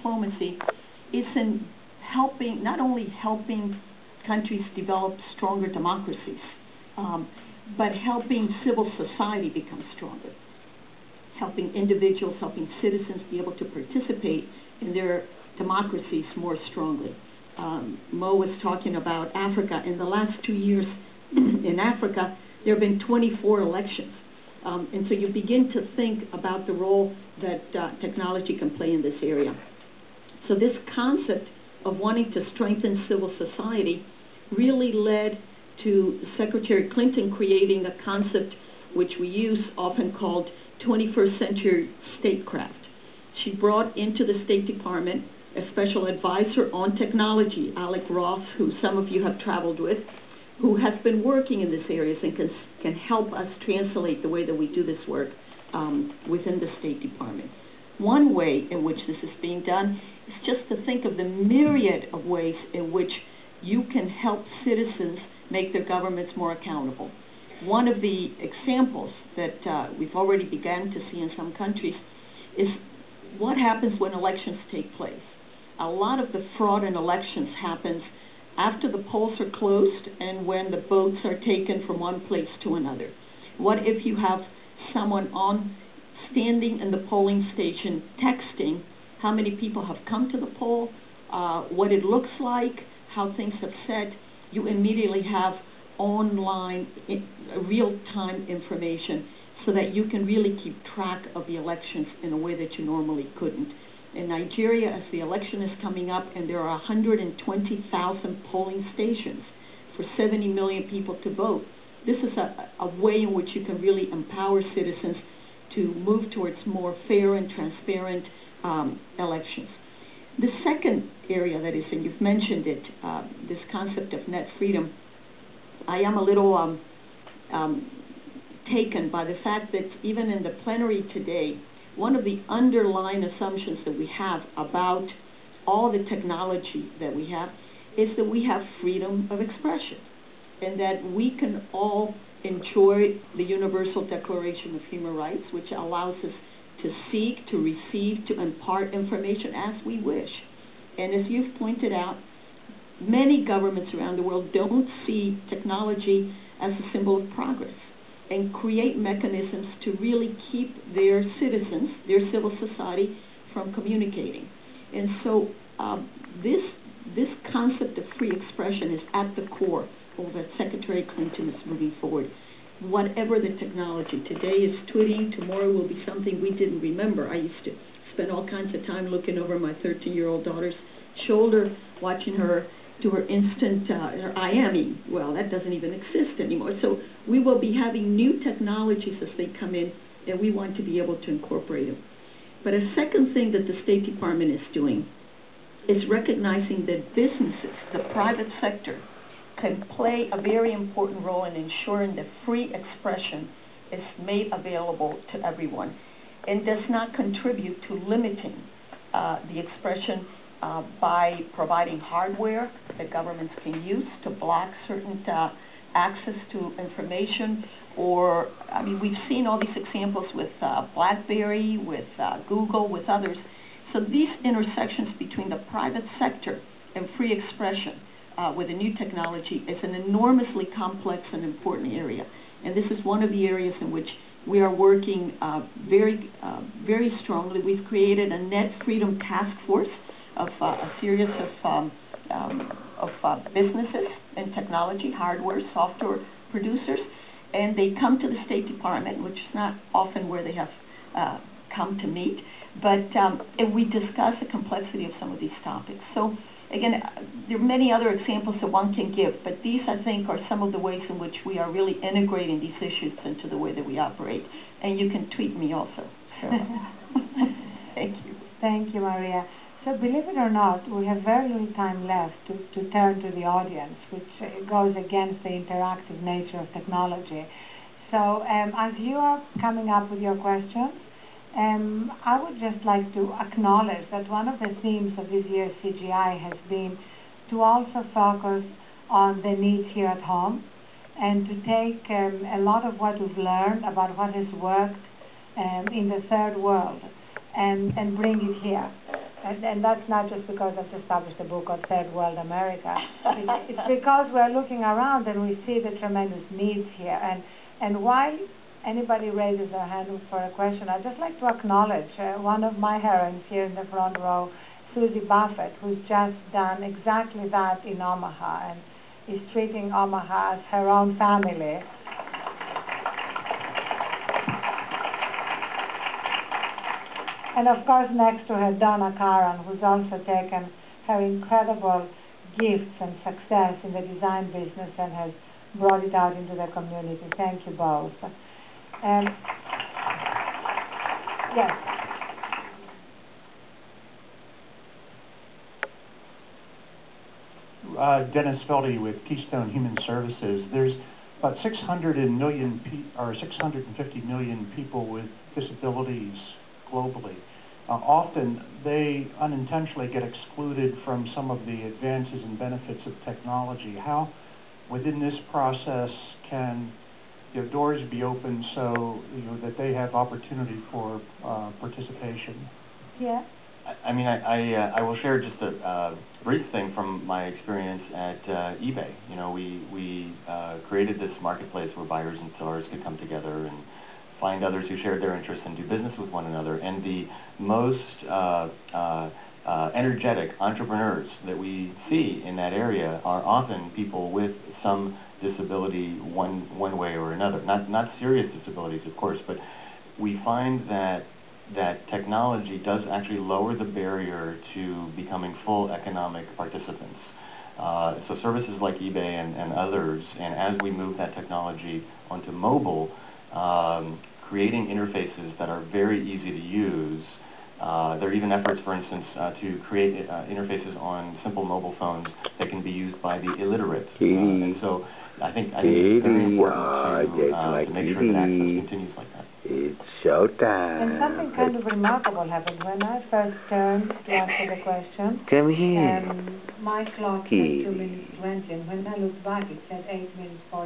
diplomacy is in helping, not only helping countries develop stronger democracies, but helping civil society become stronger, helping individuals, helping citizens be able to participate in their democracies more strongly. Mo was talking about Africa. In the last 2 years in Africa, there have been 24 elections. And so you begin to think about the role that technology can play in this area. So this concept of wanting to strengthen civil society really led to Secretary Clinton creating a concept which we use often called 21st century statecraft. She brought into the State Department a special advisor on technology, Alec Roth, who some of you have traveled with, who has been working in this area and can help us translate the way that we do this work within the State Department. One way in which this is being done is just to think of the myriad of ways in which you can help citizens make their governments more accountable. One of the examples that we've already begun to see in some countries is what happens when elections take place. A lot of the fraud in elections happens after the polls are closed and when the votes are taken from one place to another. What if you have someone standing in the polling station texting how many people have come to the poll, what it looks like, how things have set? You immediately have online, real-time information so that you can really keep track of the elections in a way that you normally couldn't. In Nigeria, as the election is coming up, and there are 120,000 polling stations for 70 million people to vote, this is a way in which you can really empower citizens to move towards more fair and transparent elections. The second area that is, and you've mentioned it, this concept of net freedom, I am a little taken by the fact that even in the plenary today, one of the underlying assumptions that we have about all the technology that we have is that we have freedom of expression and that we can all enjoy the Universal Declaration of Human Rights, which allows us to seek, to receive, to impart information as we wish. And as you've pointed out, many governments around the world don't see technology as a symbol of progress and create mechanisms to really keep their citizens, their civil society, from communicating. And so this concept of free expression is at the core of what Secretary Clinton is moving forward. Whatever the technology, today is tweeting, tomorrow will be something we didn't remember. I used to spend all kinds of time looking over my 13-year-old daughter's shoulder, watching her to her instant, her IME. Well, that doesn't even exist anymore. So we will be having new technologies as they come in, and we want to be able to incorporate them. But a second thing that the State Department is doing is recognizing that businesses, the private sector, can play a very important role in ensuring that free expression is made available to everyone and does not contribute to limiting the expression by providing hardware that governments can use to block certain access to information. Or, I mean, we've seen all these examples with BlackBerry, with Google, with others. So these intersections between the private sector and free expression with a new technology is an enormously complex and important area. And this is one of the areas in which we are working very strongly. We've created a Net Freedom Task Force of a series of businesses in technology, hardware, software producers, and they come to the State Department, which is not often where they have come to meet, but and we discuss the complexity of some of these topics. So again, there are many other examples that one can give, but these, I think, are some of the ways in which we are really integrating these issues into the way that we operate. And you can tweet me also. So thank you. Thank you, Maria. So believe it or not, we have very little time left to turn to the audience, which goes against the interactive nature of technology. So as you are coming up with your questions, I would just like to acknowledge that one of the themes of this year's CGI has been to also focus on the needs here at home and to take a lot of what we've learned about what has worked in the third world and bring it here. and that's not just because I've just published a book called Third World America. It's because we're looking around and we see the tremendous needs here. And while anybody raises their hand for a question, I'd just like to acknowledge one of my heroines here in the front row, Susie Buffett, who's just done exactly that in Omaha and is treating Omaha as her own family. And of course, next to her, Donna Karan, who's also taken her incredible gifts and success in the design business and has brought it out into the community. Thank you both. Yes. Dennis Feldy with Keystone Human Services. There's about 650 million people with disabilities globally. Often they unintentionally get excluded from some of the advances and benefits of technology. How, within this process, can doors be opened so that they have opportunity for participation? Yeah. I mean, I will share just a brief thing from my experience at eBay. We created this marketplace where buyers and sellers could come together and find others who shared their interests and do business with one another. And the most energetic entrepreneurs that we see in that area are often people with some disability one way or another. Not serious disabilities, of course, but we find that technology does actually lower the barrier to becoming full economic participants. So services like eBay and others, and as we move that technology onto mobile, creating interfaces that are very easy to use. There are even efforts, for instance, to create interfaces on simple mobile phones that can be used by the illiterate. And so I think it's very important to make sure that access continues like that. It's showtime. And something kind of remarkable happened. When I first turned to answer the question, come here. My clock said 2 minutes 20, and when I looked back, it said 8 minutes 40.